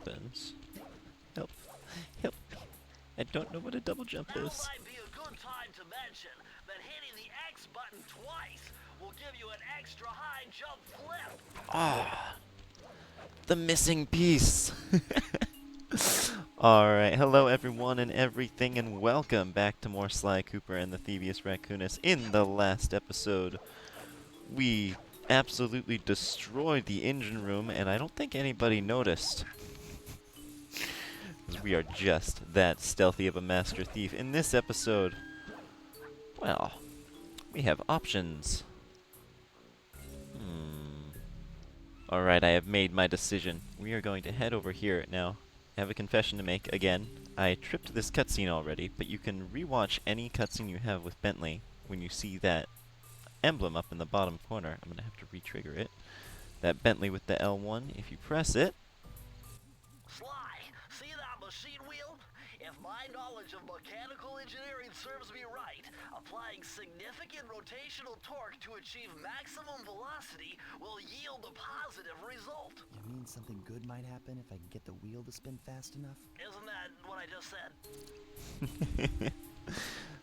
happens. Help. Help. I don't know what a double jump Now is. might be a good time to mention that hitting the X button twice will give you an extra high jump flip. Ah, the missing piece. Alright, hello everyone and everything, and welcome back to more Sly Cooper and the Thievius Raccoonus. In the last episode, we absolutely destroyed the engine room, and I don't think anybody noticed. Because we are just that stealthy of a master thief. In this episode, well, we have options. Alright, I have made my decision. We are going to head over here now. I have a confession to make. Again, I tripped this cutscene already, but you can rewatch any cutscene you have with Bentley when you see that emblem up in the bottom corner. I'm going to have to re-trigger it. That Bentley with the L1, if you press it. Sly, see that machine wheel? If my knowledge of mechanical engineering serves me right, applying significant rotational torque to achieve maximum velocity will yield a positive result. You mean something good might happen if I can get the wheel to spin fast enough? Isn't that what I just said?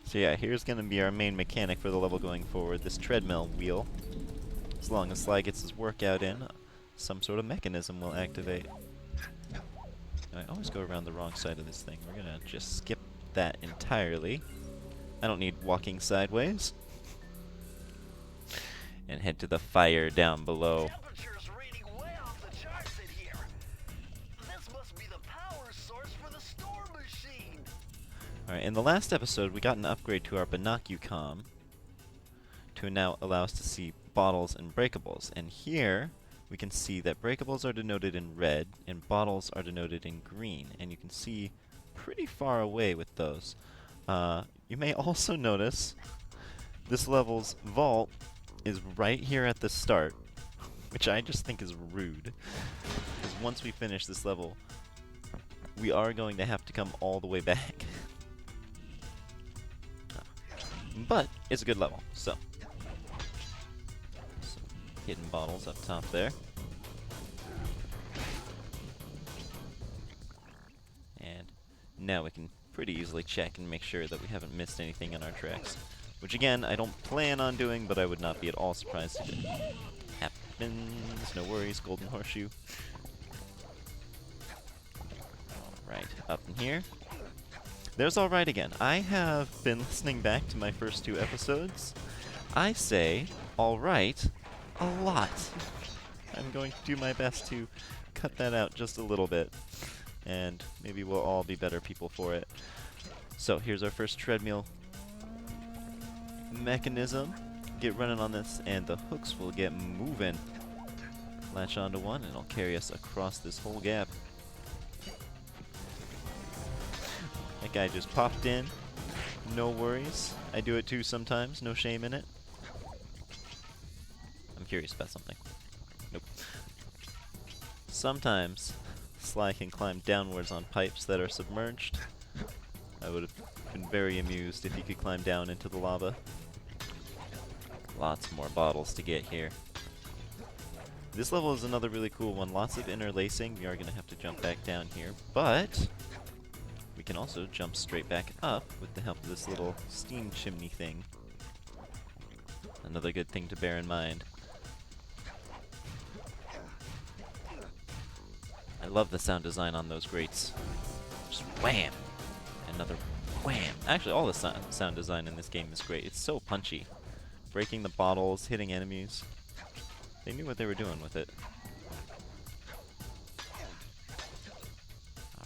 So yeah, here's going to be our main mechanic for the level going forward, this treadmill wheel. As long as Sly gets his workout in, some sort of mechanism will activate. I always go around the wrong side of this thing. We're going to just skip that entirely. I don't need walking sideways. And head to the fire down below. Temperature's reading way off the charts in here. This must be the power source for the storm machine. Alright, in the last episode, we got an upgrade to our Binocucom to now allow us to see bottles and breakables. And here, we can see that breakables are denoted in red, and bottles are denoted in green. And you can see pretty far away with those. You may also notice this level's vault is right here at the start, which I just think is rude. Because once we finish this level, we are going to have to come all the way back. But it's a good level, so. Some hidden bottles up top there. And now we can pretty easily check and make sure that we haven't missed anything in our tracks. Which again, I don't plan on doing, but I would not be at all surprised if it happens. No worries, golden horseshoe. Alright, up in here. There's alright again. I have been listening back to my first two episodes. I say alright a lot. I'm going to do my best to cut that out just a little bit. And maybe we'll all be better people for it. So here's our first treadmill mechanism. Get running on this and the hooks will get moving. Latch onto one and it'll carry us across this whole gap. That guy just popped in. No worries. I do it too sometimes. No shame in it. I'm curious about something. Nope. Sometimes Sly can climb downwards on pipes that are submerged. I would have been very amused if he could climb down into the lava. Lots more bottles to get here. This level is another really cool one. Lots of interlacing. We are going to have to jump back down here, but we can also jump straight back up with the help of this little steam chimney thing. Another good thing to bear in mind. I love the sound design on those grates. Just wham! Another wham! Actually, all the sound design in this game is great. It's so punchy. Breaking the bottles, hitting enemies. They knew what they were doing with it.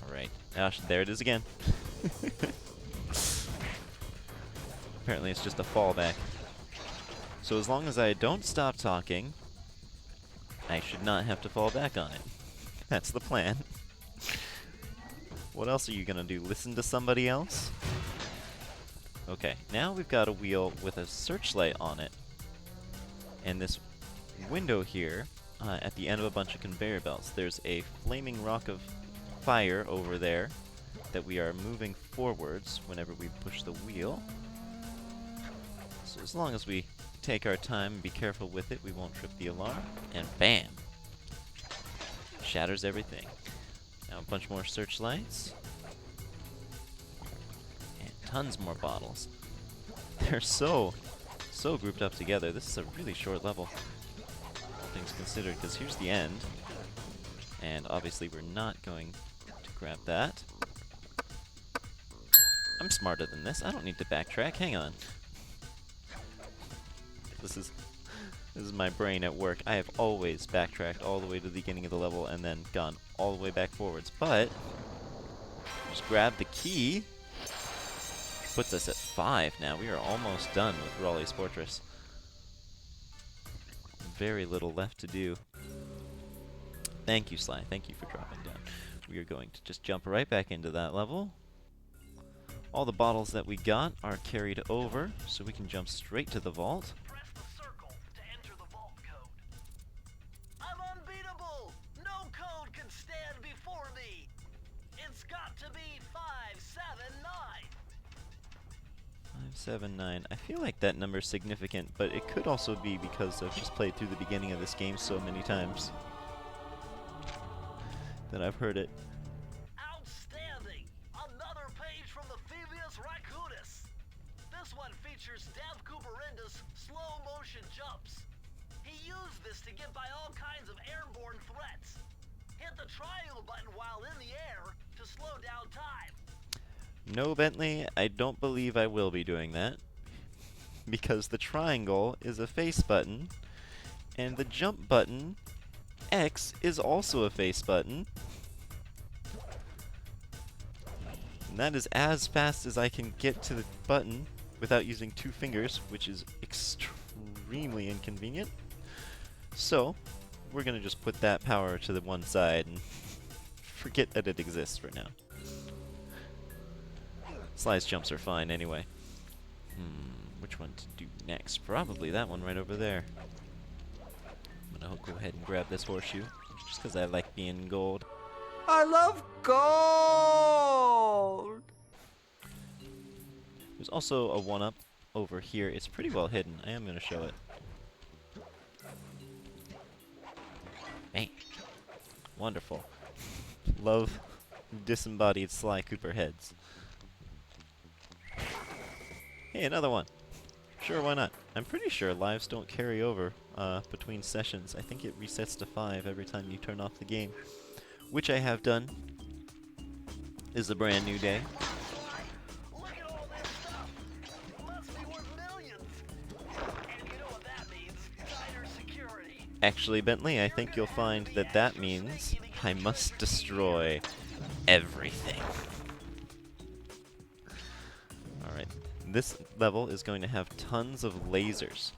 Alright. Gosh, there it is again. Apparently it's just a fallback. So as long as I don't stop talking, I should not have to fall back on it. That's the plan. What else are you gonna do? Listen to somebody else? Okay, now we've got a wheel with a searchlight on it. And this window here, at the end of a bunch of conveyor belts, there's a flaming rock of fire over there that we are moving forwards whenever we push the wheel. So as long as we take our time and be careful with it, we won't trip the alarm. And bam! Shatters everything. Now a bunch more searchlights. And tons more bottles. They're so grouped up together. This is a really short level, all things considered, because here's the end. And obviously we're not going to grab that. I'm smarter than this. I don't need to backtrack. Hang on. This is my brain at work. I have always backtracked all the way to the beginning of the level and then gone all the way back forwards. But just grab the key. Puts us at 5 now. We are almost done with Raleigh's Fortress. Very little left to do. Thank you, Sly. Thank you for dropping down. We are going to just jump right back into that level. All the bottles that we got are carried over, so we can jump straight to the vault. Press the circle to enter the vault code. I'm unbeatable! No code can stand before me! It's got to be 579! 579. I feel like that number is significant, but it could also be because I've just played through the beginning of this game so many times that I've heard it. Outstanding! Another page from the Phoebius Raccoonus! This one features Dev Cooperindus' slow motion jumps. He used this to get by all kinds of airborne threats. Hit the triangle button while in the air to slow down time. No, Bentley, I don't believe I will be doing that. Because the triangle is a face button, and the jump button, X, is also a face button. And that is as fast as I can get to the button without using 2 fingers, which is extremely inconvenient. So, we're going to just put that power to the one side and forget that it exists for now. Sly's jumps are fine anyway. Which one to do next? Probably that one right over there. I'm gonna go ahead and grab this horseshoe, just because I like being gold. I love gold! There's also a one-up over here. It's pretty well hidden. I am gonna show it. Man. Wonderful. Love disembodied Sly Cooper heads. Hey, another one. Sure, why not? I'm pretty sure lives don't carry over between sessions. I think it resets to 5 every time you turn off the game, which I have done. This is a brand new day. Look at all this stuff! Must be worth millions! And you know what that means? Tighter security. Actually, Bentley, I think you'll find that that means I must destroy everything. Alright. This level is going to have tons of lasers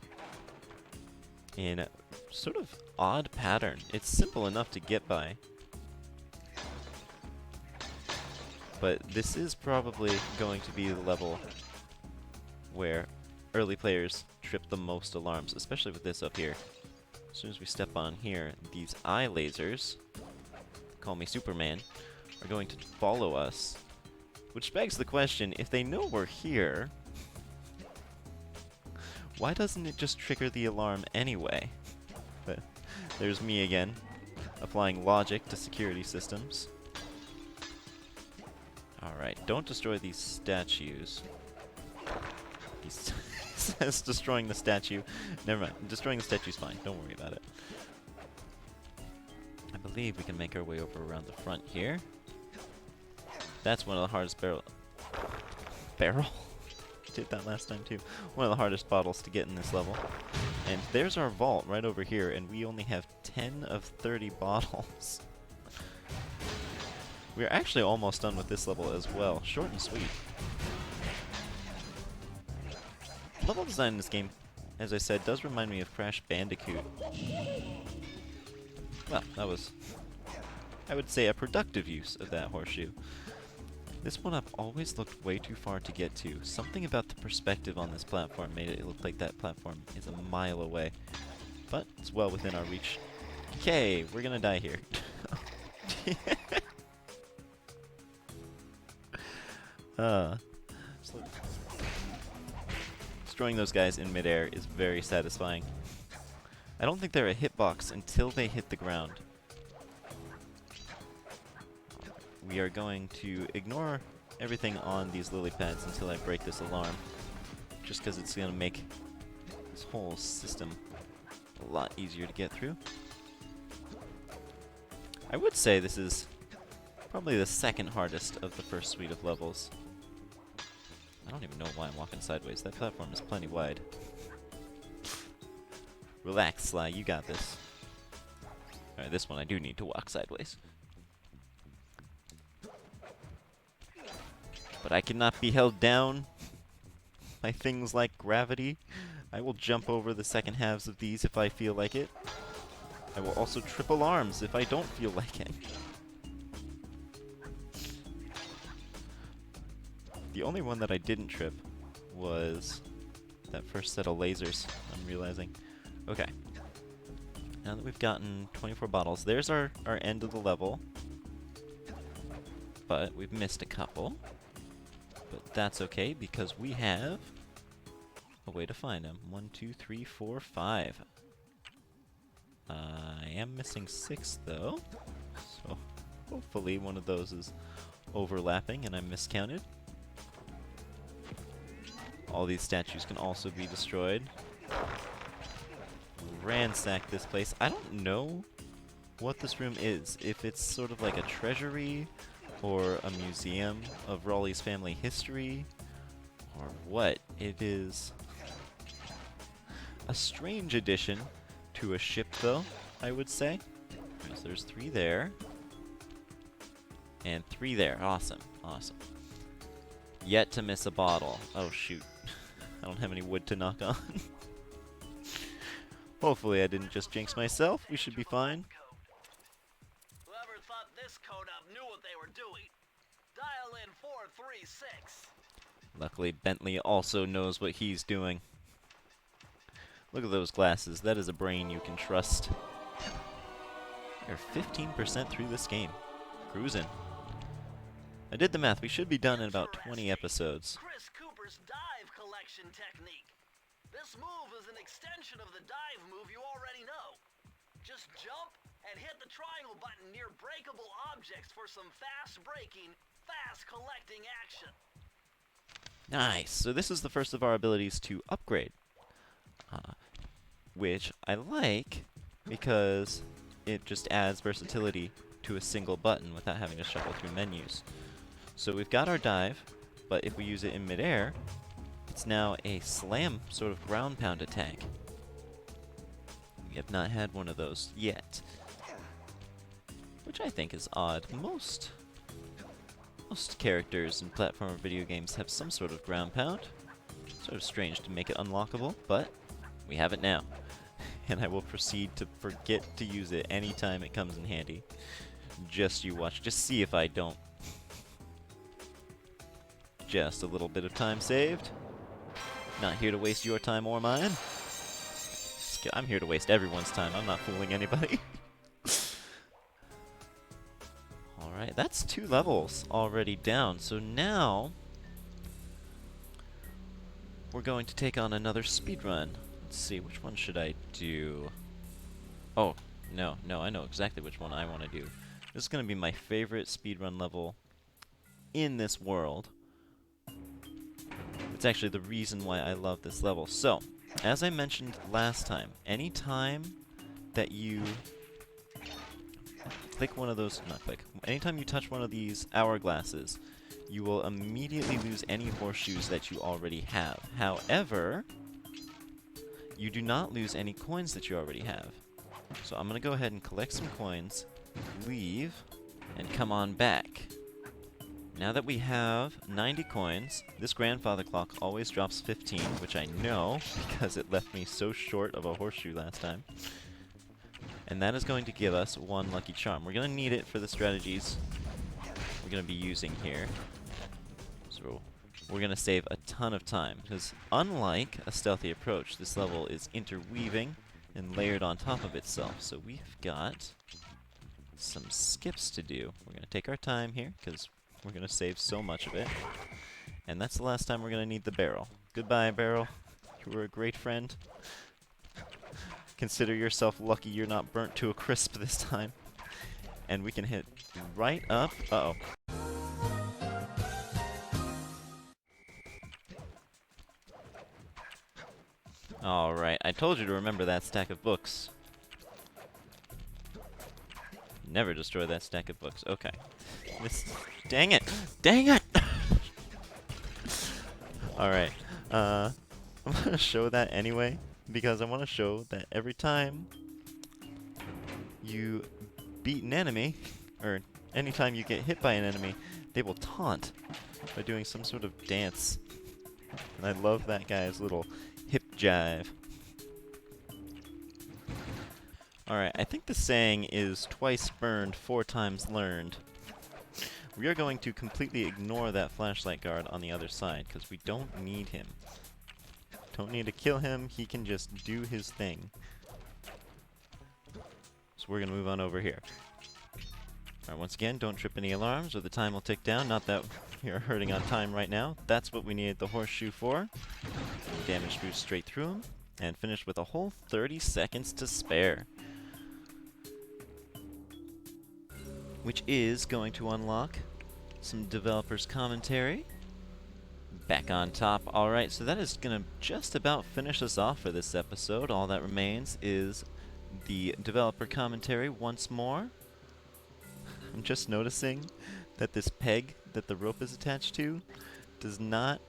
in a sort of odd pattern. It's simple enough to get by, but this is probably going to be the level where early players trip the most alarms, especially with this up here. As soon as we step on here, these eye lasers, call me Superman, are going to follow us. Which begs the question, if they know we're here, why doesn't it just trigger the alarm anyway? But there's me again, applying logic to security systems. Alright, don't destroy these statues. He says destroying the statue. Never mind, destroying the statue's fine, don't worry about it. I believe we can make our way over around the front here. That's one of the hardest barrel? Did that last time too. One of the hardest bottles to get in this level. And there's our vault right over here, and we only have 10 of 30 bottles. We're actually almost done with this level as well. Short and sweet. Level design in this game, as I said, does remind me of Crash Bandicoot. Well, that was, I would say, a productive use of that horseshoe. This one I've always looked way too far to get to. Something about the perspective on this platform made it look like that platform is a mile away. But it's well within our reach. Okay, we're gonna die here. Destroying those guys in midair is very satisfying. I don't think they're a hitbox until they hit the ground. we are going to ignore everything on these lily pads until I break this alarm. Just because it's going to make this whole system a lot easier to get through. I would say this is probably the second hardest of the first suite of levels. I don't even know why I'm walking sideways. That platform is plenty wide. Relax, Sly, you got this. Alright, this one I do need to walk sideways. But I cannot be held down by things like gravity. I will jump over the second halves of these if I feel like it. I will also triple arms if I don't feel like it. The only one that I didn't trip was that first set of lasers, I'm realizing. Okay. Now that we've gotten 24 bottles, there's our end of the level. But we've missed a couple. But that's okay, because we have a way to find them. 1, 2, 3, 4, 5. I am missing 6, though. So hopefully one of those is overlapping and I miscounted. All these statues can also be destroyed. Ransack this place. I don't know what this room is. If it's sort of like a treasury or a museum of Raleigh's family history or what. It is a strange addition to a ship, though, I would say. So there's 3 there. And 3 there. Awesome. Awesome. Yet to miss a bottle. Oh, shoot. I don't have any wood to knock on. Hopefully I didn't just jinx myself. We should be fine. Whoever thought this code up knew what they were doing. Dial in 436. Luckily, Bentley also knows what he's doing. Look at those glasses. That is a brain you can trust. We're 15% through this game. Cruising. I did the math. We should be done in about 20 episodes. Chris Cooper's dive collection technique. This move is an extension of the dive move you already know. Just jump and hit the triangle button near breakable objects for some fast braking, fast collecting action. Nice. So this is the first of our abilities to upgrade. Which I like because it just adds versatility to a single button without having to shuffle through menus. So we've got our dive, but if we use it in midair, it's now a slam sort of ground pound attack. We have not had one of those yet, which I think is odd. Most characters in platformer video games have some sort of ground pound. Sort of strange to make it unlockable, but we have it now. And I will proceed to forget to use it anytime it comes in handy. Just you watch. Just see if I don't. Just a little bit of time saved. Not here to waste your time or mine. I'm here to waste everyone's time. I'm not fooling anybody. Alright, that's 2 levels already down. So now we're going to take on another speedrun. Let's see, which one should I do? Oh, no, I know exactly which one I want to do. This is going to be my favorite speedrun level in this world. It's actually the reason why I love this level. So, as I mentioned last time, anytime that you click one of those, anytime you touch one of these hourglasses, you will immediately lose any horseshoes that you already have. However, you do not lose any coins that you already have. So I'm going to go ahead and collect some coins, leave, and come on back. Now that we have 90 coins, this grandfather clock always drops 15, which I know because it left me so short of a horseshoe last time. And that is going to give us 1 lucky charm. We're going to need it for the strategies we're going to be using here. So we're going to save a ton of time, because unlike a stealthy approach, this level is interweaving and layered on top of itself. So we've got some skips to do. We're going to take our time here, because we're going to save so much of it. And that's the last time we're going to need the barrel. Goodbye, barrel. You were a great friend. Consider yourself lucky you're not burnt to a crisp this time. and we can hit right up. Uh-oh. Alright, I told you to remember that stack of books. Never destroy that stack of books. Okay. Dang it! Dang it! Alright. I'm gonna show that anyway, because I want to show that every time you beat an enemy, or anytime you get hit by an enemy, they will taunt by doing some sort of dance. And I love that guy's little hip jive. Alright, I think the saying is twice burned, 4 times learned. We are going to completely ignore that flashlight guard on the other side, because we don't need him. Don't need to kill him, he can just do his thing. So we're going to move on over here. Alright, once again, don't trip any alarms or the time will tick down. Not that we are hurting on time right now. That's what we needed the horseshoe for. Damage boost straight through him, and finish with a whole 30 seconds to spare. Which is going to unlock some developers' commentary. Back on top. Alright, so that is going to just about finish us off for this episode. All that remains is the developer commentary once more. I'm just noticing that this peg that the rope is attached to does not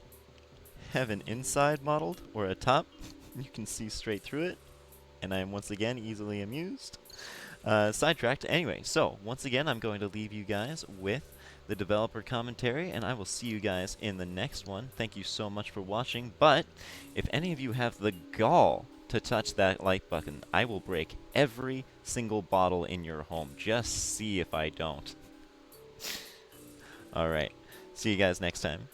have an inside modeled or a top. You can see straight through it, and I am once again easily amused. Sidetracked. Anyway, so once again, I'm going to leave you guys with the developer commentary, and I will see you guys in the next one. Thank you so much for watching, but if any of you have the gall to touch that like button, I will break every single bottle in your home. Just see if I don't. Alright, see you guys next time.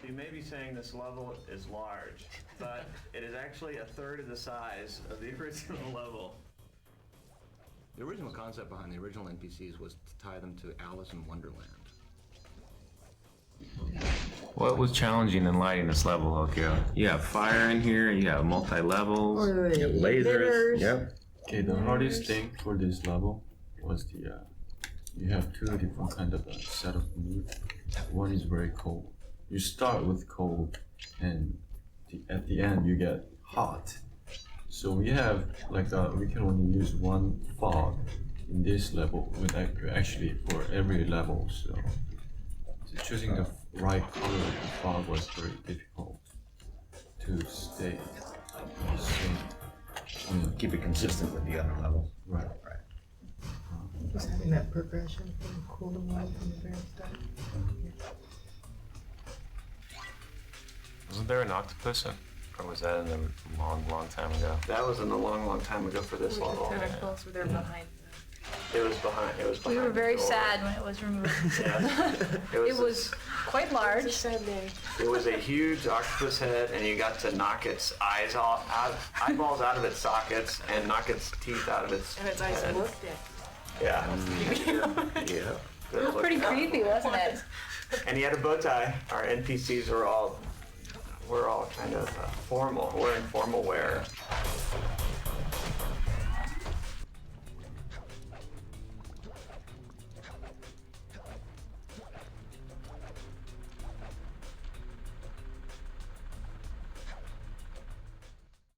You may be saying this level is large, but it is actually a third of the size of the original level. The original concept behind the original NPCs was to tie them to Alice in Wonderland. What was challenging in lighting this level, Okio? You have fire in here, you have multi-levels, you have lasers. Yep. Okay, the hardest thing for this level was the you have 2 different kind of set of moves. One is very cold. You start with cold, and at the end you get hot. So we have like we can only use one fog in this level, with actually for every level. So choosing the right color of the fog was very difficult to stay the same. Keep it consistent with the other levels. Right. Just having that progression from cool to warm from the very start. Wasn't there an octopus in, or was that in a long, long time ago? That was in a long, long time ago for this level. Tentacles were there behind. It was behind. It was behind. We were very the door. sad when it was removed. Yeah. It was quite large. It's a sad day. It was a huge octopus head, and you got to knock its eyeballs out of its sockets, and knock its teeth out of its. And its eyes head. looked at. Yeah. Yeah. It was pretty creepy, wasn't it? And he had a bow tie. Our NPCs were all kind of formal. We're in formal wear.